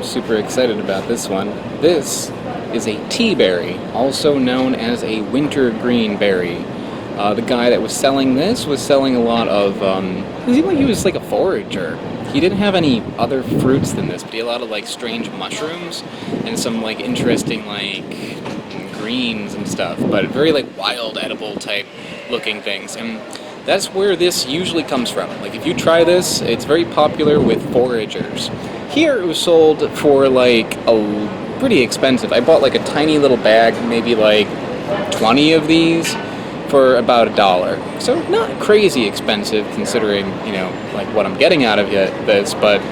super excited about this one. This is a teaberry, also known as a wintergreen berry. The guy that was selling this was selling a lot of, it seemed like he was like a forager. He didn't have any other fruits than this, but he had a lot of like strange mushrooms and some like interesting like greens and stuff, but very like wild edible type looking things. And that's where this usually comes from. Like if you try this, it's very popular with foragers. Here it was sold for like a pretty expensive. I bought like a tiny little bag, maybe like 20 of these for about $1. So not crazy expensive considering, you know, like what I'm getting out of this, but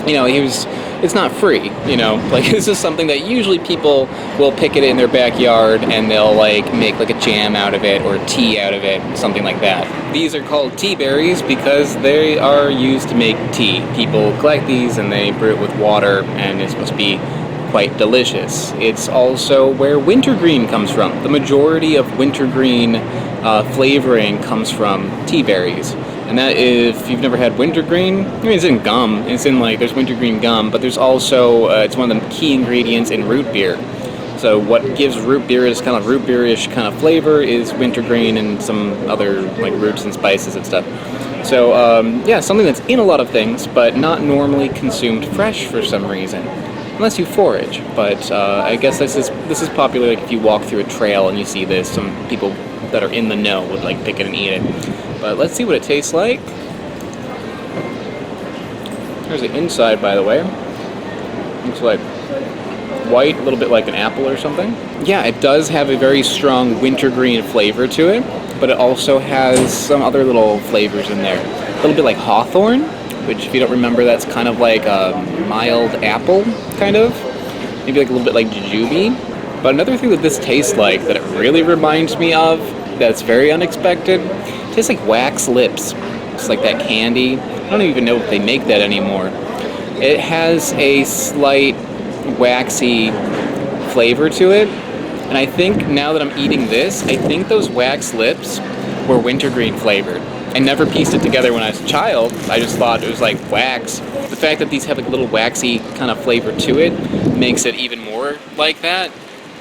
you know, it's not free, you know, like this is something that usually people will pick it in their backyard and they'll like make like a jam out of it or tea out of it, something like that. These are called tea berries because they are used to make tea. People collect these and they brew it with water and it's supposed to be quite delicious. It's also where wintergreen comes from. The majority of wintergreen flavoring comes from tea berries. And that, if you've never had wintergreen, I mean, it's in gum. It's in like, there's wintergreen gum, but there's also, it's one of the key ingredients in root beer. So what gives root beer this kind of root beerish kind of flavor is wintergreen and some other like roots and spices and stuff. So yeah, something that's in a lot of things, but not normally consumed fresh for some reason. Unless you forage, but I guess this is popular. Like if you walk through a trail and you see this, some people that are in the know would like pick it and eat it. But let's see what it tastes like. Here's the inside, by the way. Looks like white, a little bit like an apple or something. Yeah, it does have a very strong wintergreen flavor to it, but it also has some other little flavors in there. A little bit like hawthorn, which if you don't remember, that's kind of like a mild apple, kind of. Maybe like a little bit like jujube. But another thing that this tastes like, that it really reminds me of, that's very unexpected, it tastes like wax lips. It's like that candy. I don't even know if they make that anymore. It has a slight waxy flavor to it. And I think now that I'm eating this, I think those wax lips were wintergreen flavored. I never pieced it together when I was a child. I just thought it was like wax. The fact that these have like a little waxy kind of flavor to it makes it even more like that.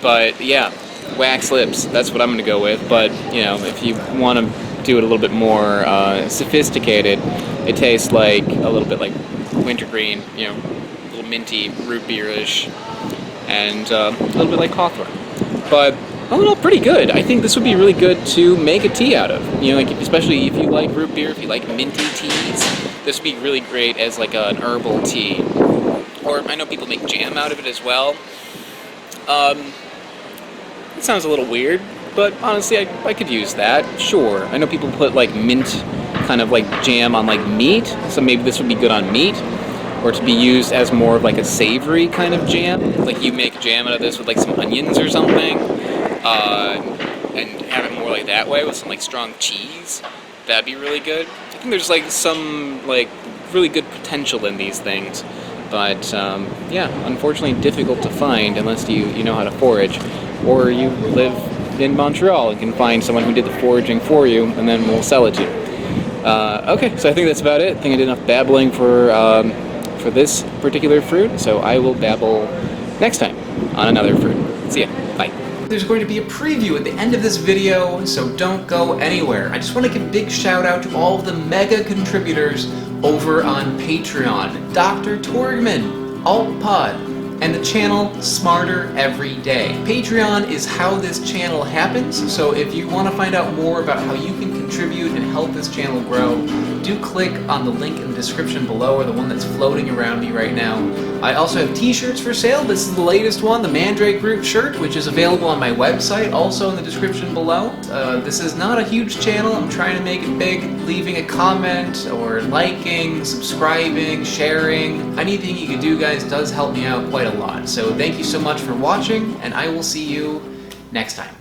But yeah, wax lips, that's what I'm going to go with. But, you know, if you want to do it a little bit more sophisticated, it tastes like a little bit like wintergreen, you know, a little minty, root beerish, and a little bit like hawthorn. But all in all, pretty good. I think this would be really good to make a tea out of. You know, like especially if you like root beer, if you like minty teas, this would be really great as like an herbal tea. Or I know people make jam out of it as well. It sounds a little weird, but honestly, I could use that. Sure. I know people put like mint kind of like jam on like meat, so maybe this would be good on meat. Or to be used as more of like a savory kind of jam. Like you make jam out of this with like some onions or something. And have it more like that way with some like strong cheese. That'd be really good. I think there's like some like really good potential in these things. But yeah, unfortunately difficult to find unless you know how to forage. Or you live in Montreal and can find someone who did the foraging for you and then will sell it to you. Okay, so I think that's about it. I think I did enough babbling for this particular fruit, so I will babble next time on another fruit. See ya. Bye. There's going to be a preview at the end of this video, so don't go anywhere. I just want to give a big shout out to all of the mega contributors over on Patreon. Dr. Torgman, AltPod, and the channel Smarter Every Day. Patreon is how this channel happens, so if you want to find out more about how you can contribute and help this channel grow, do click on the link in the description below, or the one that's floating around me right now. I also have t-shirts for sale. This is the latest one, the Mandrake Root shirt, which is available on my website, also in the description below. This is not a huge channel. I'm trying to make it big. Leaving a comment, or liking, subscribing, sharing, anything you can do, guys, does help me out quite a lot. So thank you so much for watching, and I will see you next time.